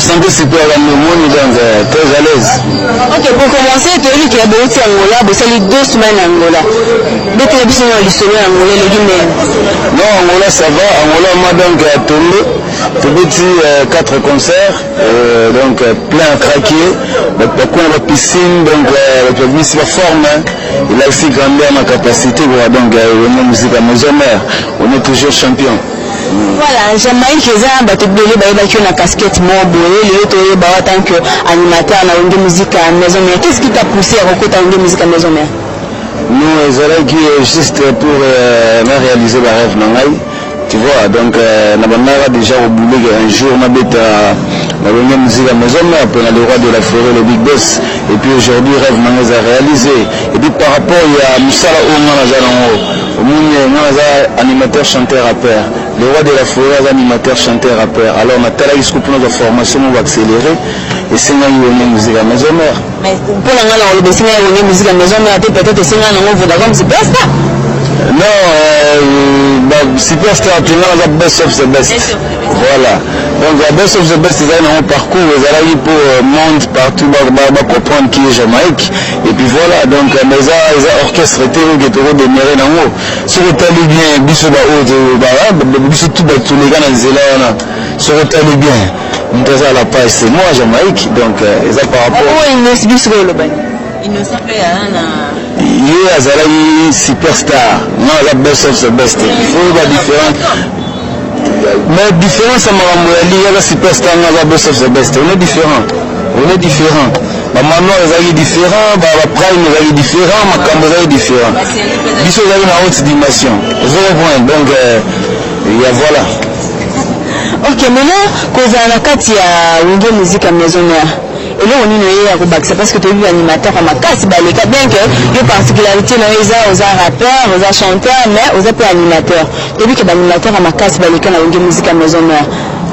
santé super dans le monde, donc très à l'aise. Ok, pour commencer, tu as dit qu'il y a beaucoup d'Angola, mais c'est les 2 semaines Angola. Mais tu as dit que l'histoire Angola, les Guinéens. Non, Angola ça va. Angola, moi donc à tombé. Tout petit 4 concerts, donc plein à craquer. Beaucoup dans la piscine, donc la musique va forme. Il a aussi grandi ma capacité pour donc la musique à maison mère. On est toujours champion. Voilà, j'aimerais que ça, tu aies une casquette mobile, en tant qu'animateur dans la musique à maison mère. Qu'est-ce qui t'a poussé à recruter la musique à maison mère? Nous, qui juste pour réaliser le rêve nangai. Tu vois, donc on a déjà oublié un jour on a la musique à maison mère, après on a le roi de la forêt, le Big Boss, et puis aujourd'hui rêve nangai a réalisé. Et puis par rapport à Moussala au monde, animateur chanteur rappeur. Le roi de la forêt est animateur chanteur rappeur. Alors on a tel scoop de formation, on va accélérer et c'est là où on a musique à maison mère. Mais pour l'instant, on a musique à maison mère, peut-être c'est là où on va comme c'est best. Non, superstar, tu vois, la best of the best. Voilà. Donc la best of the best, c'est un parcours, ils arrivent pour monde partout, pour comprendre qui est Jamaïque. Et puis voilà, donc ils ont orchestré, ils ont démarré dans haut. Sur le talibien, bisous tous les gars dans les élèves, sur le talibien, on à la page, c'est moi Jamaïque, donc ils ont par rapport. Il ne s'appelle rien. Il est superstar. Non, la best of the best. Il faut la différence. Mais différence, il y a la superstar, la best of the best. On est différent. On est différent. Maman est différent, Prime est différent, ma caméra est différent. Ils sont dans une haute dimension. Donc, voilà. Ok, maintenant, quand vous avez la carte, il y a une musique à maison mère. Et là, on est à Roubac, c'est parce que tu as eu animateur à ma casse, bien que il y a une particularité, aux rappeurs, aux chanteurs, mais aux animateurs. Tu as vu que l'animateur à ma casse, il y a une musique à maison mère.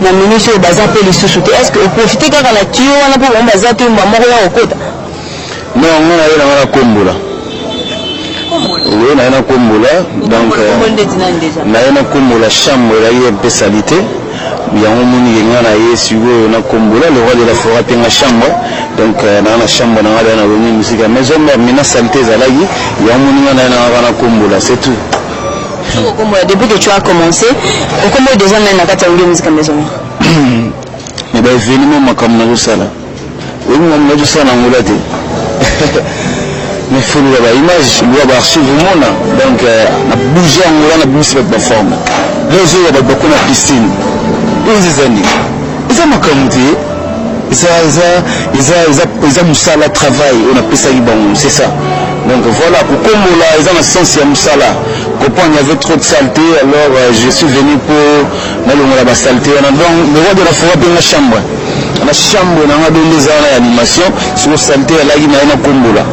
Na minute au bazar pe les sous-souter. Est-ce que vous profitez quand la tuer, on a pas un bazar tu maman au côté? Non, on a eu la combo là. Oui, on a une combo là. Donc, on a une combo la chambre, là, il y a une spécialité. Il y a un monde qui est sur le combo là, le roi de la forêt est dans la chambre. Donc, dans la chambre, on a une musique à maison, mais maintenant, saleté, il y a un monde qui est dans la combo là, c'est tout. Depuis que tu as commencé, comment déjà on a quatre musique à maison? Mais ben évidemment ma comme na rusala. Oui moi na rusala ngula te. Mais faut la image, il doit archive mona. Donc na bouger ngula na bouger cette forme. Les jours il y a beaucoup na piscine. Ils années. Ils ont ma communauté. Ils ont musala travail, on appelle ça bon, c'est ça. Donc voilà, comme là, ils ont un sens à musala. Quand il y avait trop de saleté, alors je suis venu pour aller la saleté. Donc le roi de la forêt dans la chambre. Dans la chambre, on a donné des animations sur la saleté, là il y a un combo là.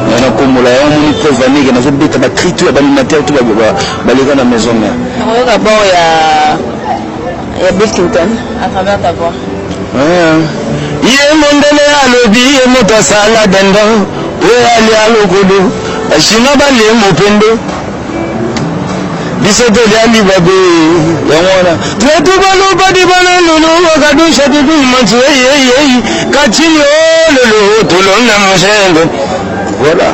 Il y a un combo là, on peut venir, il y a un bête de criture, l'animateur, tout va aller dans la maison mère. D'abord, il y a Bill Clinton à travers ta voix. Il est mondé à l'obi, il est monté à la dendo, il est allé à l'ogodo, il est allé à l'opendo. Bisoto ali babe yamwana twetubalo badi balolo wakadusha tukumanzu hey kachini ololo tolona mashendo. Voilà.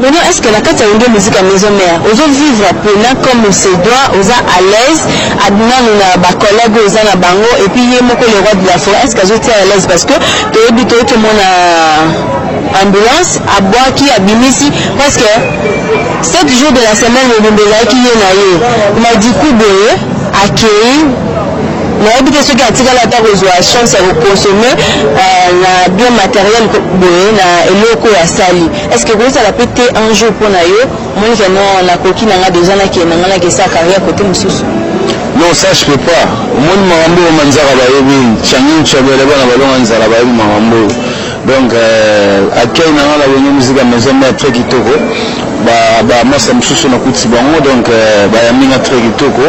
Maintenant, est-ce que la carte a une musique à maison mère? Aux autres vivre plein comme on se doit, aux à l'aise, à donner nos collègues aux à bango, et puis il y a le roi de la forêt. Est-ce que je suis à l'aise parce que tu es habitué tout le monde à ambulance, à boire qui à Bimissi, parce que 7 jours de la semaine, le Bimbéla qui est là, il m'a dit coup de accueillir. Mais habiter ceux qui ont tiré la table aux chance à consommer la bien matériel et l'eau à sali. Est-ce que vous avez pété un jour pour naïo? Moi, je la coquille n'a déjà qui est sa carrière côté Moussous. Non, ça je peux pas. Moi, Marambo, Manzara Bayebi, Changin Chabela, Ballon Manzara Bayebi, Marambo. Donc, accueil dans la musique à maison, mais très kitoko. Moi, ça me soucie dans le coup de Sibango, donc, il y a mis très kitoko,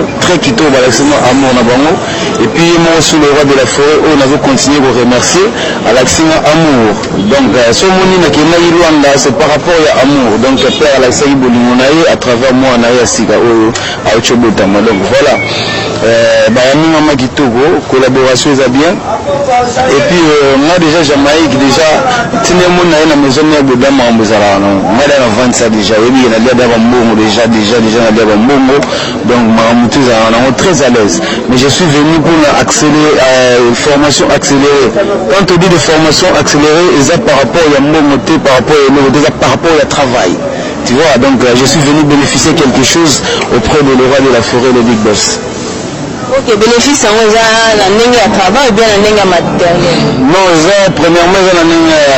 amour na bango. Et puis, moi, sous le roi de la forêt, on avait continué à remercier à l'accent amour. Donc, ce monde qui est Luanda, c'est par rapport à amour. Donc, Père Alexei Bolimonaye, à travers moi, on a eu à Siga, à Ochobotama. Donc, voilà. Il y a mis Kitoko, collaboration est bien. Et puis moi déjà Jamaïque déjà tout le monde a une maison mère de dame en Bozala non moi là avant ça déjà oui il y a déjà Mbongo déjà on a déjà Mbongo donc Maramoutou on est très à l'aise mais je suis venu pour accélérer formation accélérée quand on dit de formation accélérée c'est par rapport à Mbongo par rapport au travail tu vois donc je suis venu bénéficier quelque chose auprès de le roi de la forêt le Big Boss. Ok, bénéfice en la ligne à travail ou bien la ligne à matériel? Non, premièrement, la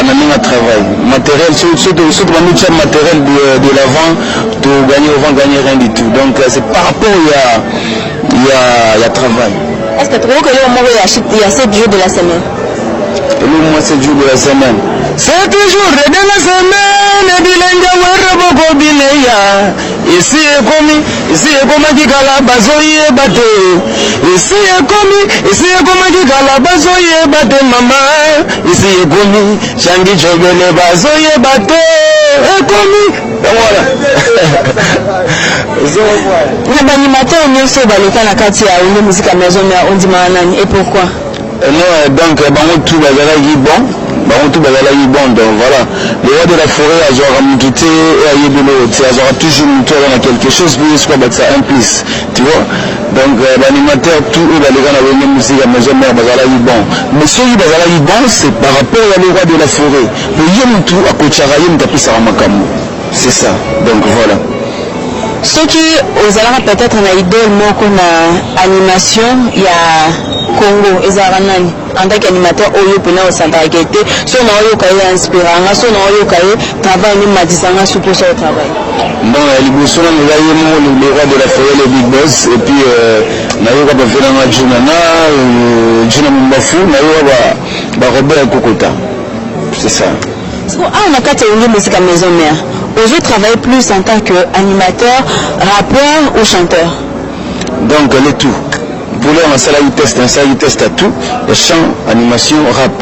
ligne à travail. Matériel, surtout matériel de l'avant, tu gagner rien du tout. Donc c'est par rapport il y a travail. Est-ce que tu trouves que il y a 7 jours de la semaine? Le mois 7 jours de la semaine. 7 jours de la semaine, bilenga warabo bileya. Ici est comme qui gala bazoye bate. Ici est comme qui gala bazoye bate maman. Ici est comme changi chogele bazoye bate. Et comme voilà. Les animateurs ont aussi balika na kati ya une musique à maison mais on dit manani et pourquoi? Non donc tout bazala bon. Donc voilà, le roi de la forêt a genre ramouté et a toujours monté dans quelque chose pour ce que ça implique, tu vois. Donc l'animateur tout les gars na venir musique à maison mère bazala bon. Mais ce qui bazala bon c'est par rapport à le roi de la forêt. Le yem tout à Kochara yem tapis à Makamu. C'est ça. Donc voilà. Ce qui aux alara peut-être un idole moi qu'on a animation il y a Congo ezaranani en tant qu'animateur oyo pena au centre qualité so na oyo kaye inspiranga so na oyo kaye travail ni madisanga sur pour ce travail bon liboso na ngaye mo le roi de la forêt le Big Boss et puis na yo ba fela na juna mbafu na yo ba Robert Kokota c'est ça on a quatre musique à maison mère aujourd'hui travaille plus en tant qu'animateur rappeur ou chanteur donc le tout. Pour leur un salaire test à tout, le chant, animation, rap.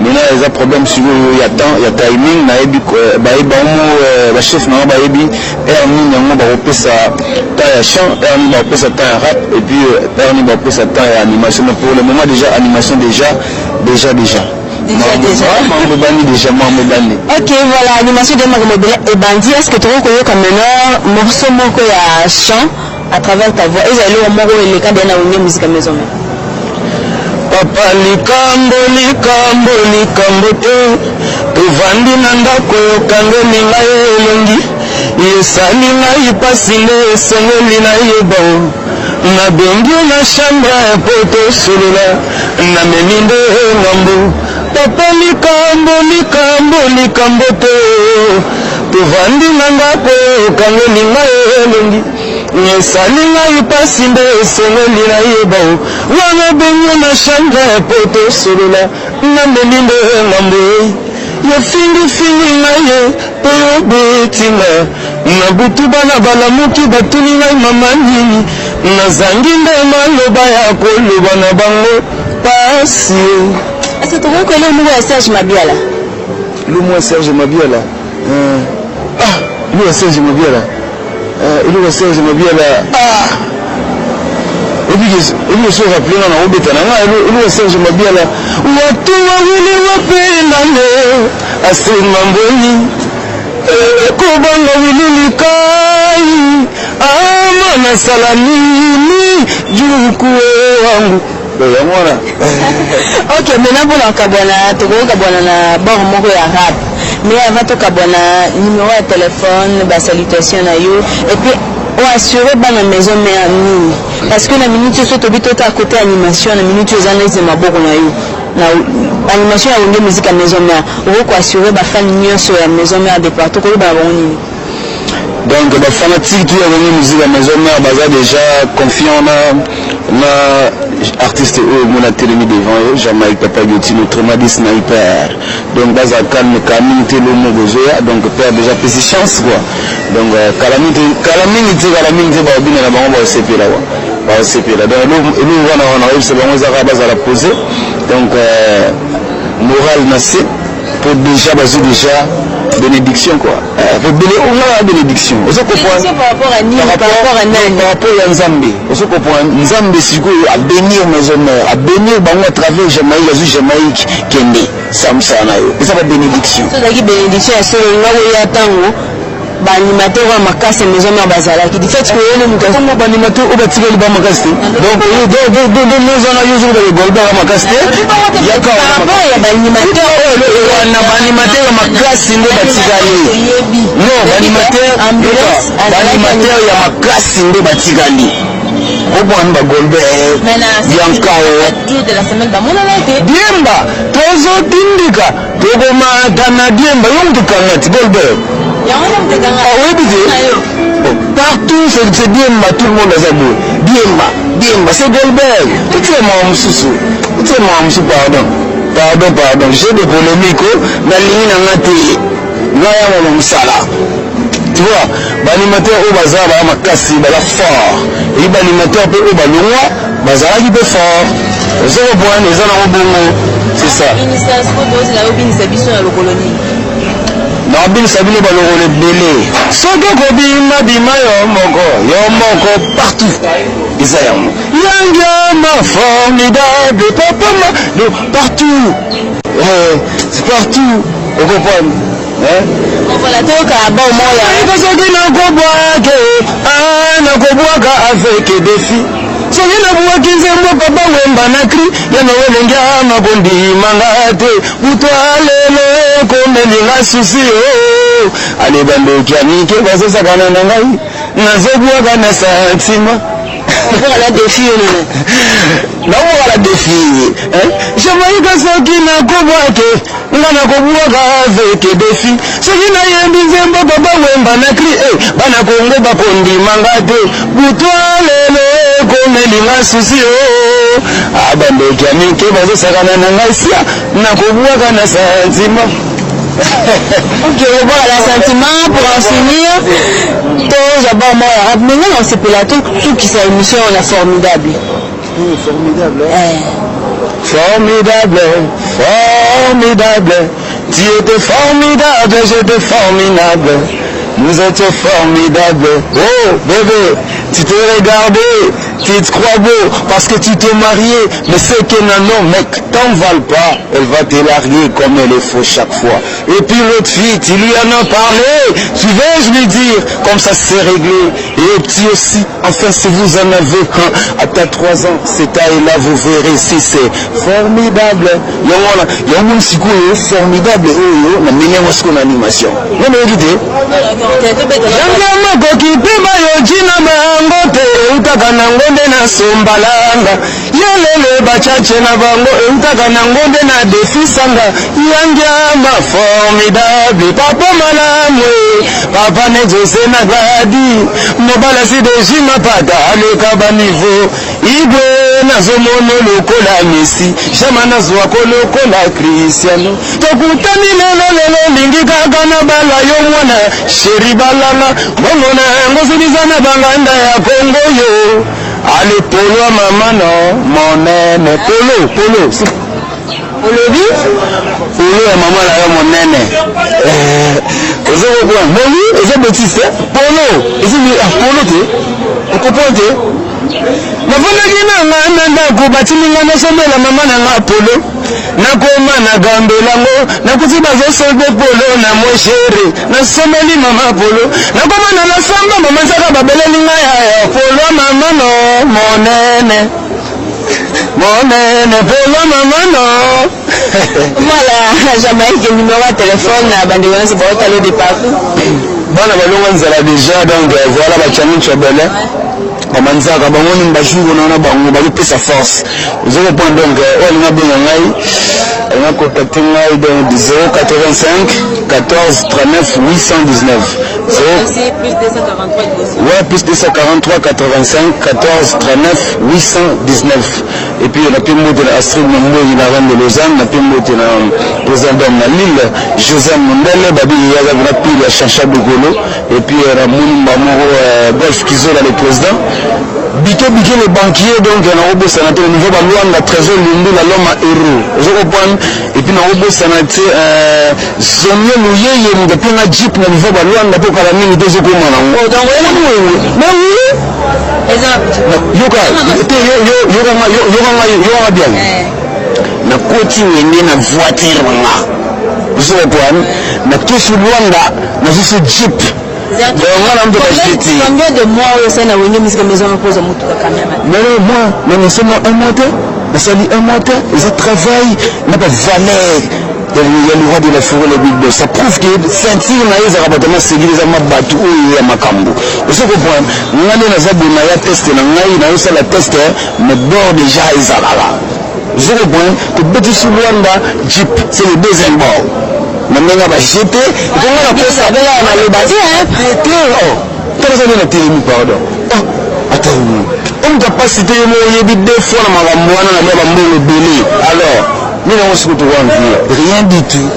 Maintenant, il y a un problème sur il y a temps, il y a timing, la chef n'a pas ébi, Ernie n'a pas repris sa taille à chant, Ernie n'a pas repris sa taille à rap, et puis Ernie n'a pas repris sa taille à animation. Mais pour le moment, déjà, animation déjà. Ok, voilà, animation de Magamobile et Bandi, est-ce que tu reconnais comme un morceau à chant à travers ta voix? Ils allaient au Moro et les cas d'une musique à maison. Papa likambo te tovandi na ndako yokango ninga elongi yesali ngai pasi nde esengeli na yeba nabengi na chambre po tosolola namemi nde ngambo papa likambo te tovandi na ndako yokango ninga elongi yesali ngai pasi nde esengeli na yeba wana bengi na chambre po tosolola namemi nde ngambo yafingifingi ngai ye mpe yobetinga na butu bana balamuki batuni ngai mama nini nazangi nde maloba ya koloba na bango pasi est-ce que tu reconnais le mot Serge Mabiala? Le mot Serge Mabiala le Serge Mabiala le Serge Mabiala Ebi so rappelé na obeta na le Serge Mabiala watu wawili wapendane asema mboni kubanga wilili kai amana salamini jukuwe wangu yamona. Ok, maintenant pour l'encabona, tu vois kabona na bord moko ya rap. Mais avant to kabona numéro de téléphone, ba salutation na yo et puis on assurer ba na maison mère nini parce que la minute so to bito ta côté animation la minute aux années maboko na yo. Na animation ya une musique à maison mère. On ko assurer ba fan nyonso ya maison mère de partout ko ba boni. Donc les fanatiques qui ont venu musique à maison mère baza déjà confiant na artiste mon a télémi devant eux Jamaïque Papa Beauty notre Madi Sniper donc baza calme communauté le mot besoin donc père déjà petit chance quoi donc calamité ba bina na bango ba CP là donc nous on a c'est bon ça baza la poser donc moral na c'est pour déjà baser déjà bénédiction quoi. Pour la bénédiction. Vous comprenez par rapport à Nîmes, par rapport à Nîmes. Par rapport à Nzambe. Vous comprenez Nzambe siko à bénir maison mère, à bénir bango à travers Jamaïque, Jamaïque Kende, Samsa na yo. Ça va bénédiction. Ça la bénédiction à ce là ya tango. Banimateur wa makasi maison mère bazalaki. Du fait que yele mukaso mo banimateur o batika li ba makasi. Donc de maison na yo zo de golba wa makasi. Ya ka ya banimateur na banimateur wa makasi ndo batika li. Non, banimateur ya makasi ndo batika li. Au bon ba golbe yankao de la semaine ba mona lete diemba tozo tindika togo ma dana diemba yonde kanati golbe oui bidé partout c'est diemba tout le monde a zabou diemba c'est golbe tu es mon mususu pardon j'ai des polémiques na ligne na ngati na ya mo musala. Tu vois, l'animateur au bazar va makasi bala fort. Et l'animateur peut au balongwa, bazar qui peut fort. Vous avez point les gens en bongo, c'est ça. Non, bin sabine balongo le belé. Soko kobima bima yo moko partout. Isaïam. Yanga ma formidable papa partout. C'est partout. Vous comprenez? Voilà, donc à bon moyen. Avec des filles. So yena buwa kinze mboka bawemba na kri yana welenga mabondi mangate utwalele komeni nga susi ale bando kiani ke bazesa kana ngai nazobuwa kana santima pour la défi na wala défi Jamaïque soki na kobwake ngana kobuwaka avec défi soki na yembi nzembo baba wemba na kri bana kongo bakondi mangate butwalele komelinga susi abandeki amike bazosakana na ngai sia nakobuwaka na santima. Ok, voilà, sentiment pour en finir. Tous d'abord moi, maintenant on s'est pour la tout qui c'est émission on a formidable. Formidable. Formidable. Tu étais formidable, j'étais formidable. Nous étions formidables. Oh bébé, tu te regardais, tu te crois beau parce que tu t'es marié, mais c'est que non, mec, t'en vales pas, elle va te larguer comme elle est faux chaque fois. Et puis l'autre fille, tu lui en as parlé, tu veux, je lui dire, comme ça c'est réglé. Et petit aussi, enfin si vous en avez un, à ta 3 ans, c'est à et là vous verrez si c'est formidable. Y'a si formidable, on a mis en animation. Non mais écoutez. Yanga kokipima yojina bango te utaka na ngonde na sombalanga yelele bachache na bango utaka na ngonde na defisanga yanga formidable papa malamwe papa nezose na gadi mobala si dejima pata aleka ba niveau igwe nazomono lokola Messi jama nazwa kolokola Cristiano tokutani lelo lingi kaka na bala yo mwana sheri balala bongo na ngozibizana banganda ya Kongo yo ale polo mama no monene polo ya mama la yo monene ozo kwa moli ozo betiste polo te okopote navonaki nanga ndako batiminga nasomela mama nanga polo nakoma nagambelango nakuti bazosolde polo na moshere nasomeli mama polo nakoma na nasamba mama nzaka babelelinga ya polo mama no monene polo mama no. Voilà, Jamaïque numéro de téléphone à Bandéouane, c'est bon, t'allais de partout. Bon, on va déjà, donc voilà, la challenge est belle. Bamanzaka bangoni mbashuru naona bango balipe sa force zero point donc on a bien ngai on a contacté ngai dans 085 14 39 819 plus 243 ouais plus 243 85 14 39 819 et puis on a pu monter la Astrid Mambo il a rendu Lausanne on a pu monter la président na Lille José Mondele babi ya na pile ya Chacha Dogolo et puis Ramon Bamoro Golf Kizola le président Bito les banquiers donc on a au niveau de la loi la trésor l'Indu la loma euro je comprends et puis na robosana te somye luyeye mudapenga jeep na liva balwanda po kala mingi tozo komana ngo donc on mais oui yoka bien na koti wende na voiture nga zokwan na kisu Luanda na zisu jeep combien de mois au sein de la musique maison pose mutuka caméra mais moi mais seulement un moteur ça dit un moteur ils travaillent n'a pas valeur. Il y a le roi de la forêt, le big boss. Ça prouve que sentir naïs à rabattement c'est les amas battu ou il y a macambo. Vous savez pourquoi? Nous allons dans un bonaya test, nous allons la test, mais bord déjà ils sont là. Vous savez pourquoi? Que petit sous Luanda Jeep, c'est le deuxième bord. Maintenant on va jeter. Et on va faire ça. On va le bâtir, hein? Comment ça vient de tirer pardon? Attends, on ne peut pas citer le mot deux fois dans ma moine, on a le belé. Alors. Nous n'avons pas rien du tout.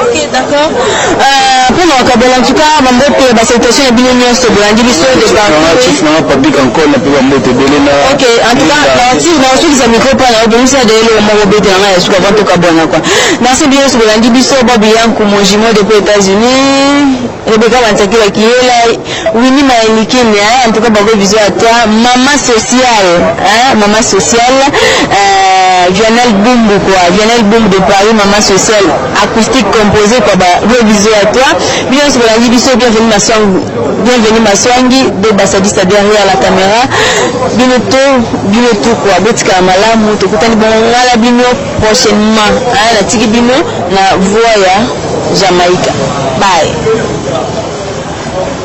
Ok, d'accord. Pour nous, en tout cas, on va mettre cette question de Binounion sur la division de Ok, en tout cas, si on a reçu des micros pour la division de l'Europe, dans ce bien sur la division, Babian, comme mon jumeau depuis les États-Unis, Rebecca Wantakila qui est là, Winnie Maëlikine, en tout cas, Babo Vision à toi, maman sociale, Lionel Boum, quoi, Lionel Boum de Paris, maman sociale, acoustique composée, quoi, Vision à toi, bien sur la division, bienvenue ma soingi, de Bassadista derrière la caméra, Binoto, quoi, Betka Malamu, Tokutani Bongala Bino, prochainement, la Tiki Bino, la voix Jamaïca. Bye.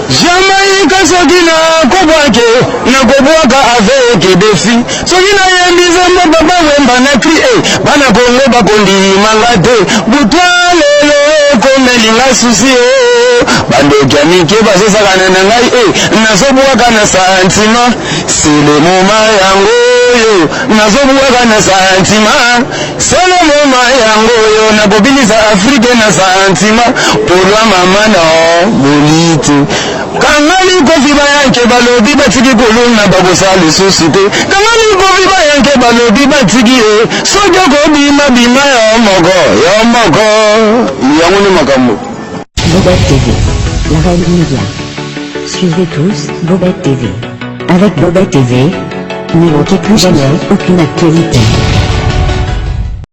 Jamaïca Sogina Kobwake na Kobwaka avec défi Sogina yembize mbaba wemba na crie bana kongo bakondi mangate butwalelo komelinga susi bando jamike basosakana na ngai nazobwaka na sentiment c'est le moment yango yo nazobwaka na sentiment c'est le moment yango yo nakobilisa Afrique na sentiment polwa mama na bolite kangali kofiba yanke balobi batiki kolona bakosala société kangali kofiba yanke balobi batiki soki okobima bima yo moko yango ni makambo. Bobette TV, la reine média. Suivez tous Bobette TV. Avec Bobette TV, ne manquez plus jamais aucune actualité.